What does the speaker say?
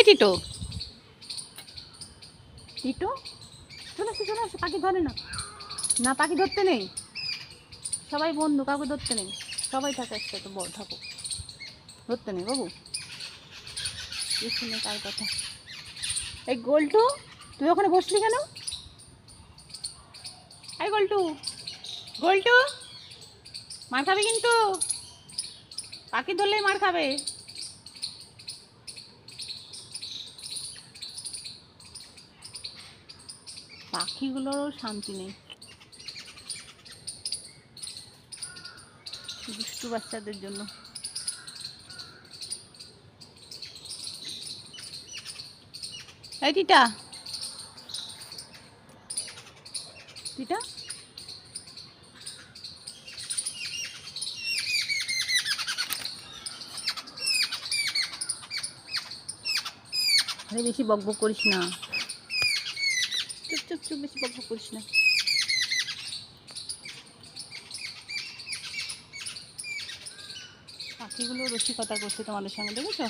Tito, Tito চলে আসো, চলে আসো। পাখি ধরে না, না পাখি ধরতে নেই, সবাই বন্ধু, কাউকে ধরতে নেই, সবাই থাকে একসাথে, বড় থাকুক, ধরতে নেই বাবু। কি শুনে কার কথা? এই গোল্টু, তুই ওখানে বসলি কেন? এই গোল্টু, গোল্টু মার খাবে কিন্তু, পাখি ধরলেই মার খাবে। পাখিগুলোরও শান্তি নেই, দুষ্টু বাচ্চাদের জন্য। এই টিটা, টিটা আরে বেশি বকবক করিস না, চুপ চুপ চুপ, বেশি বকবক করিস না। পাখিগুলো রসিকতা করছে তোমাদের সঙ্গে, দেখেছো?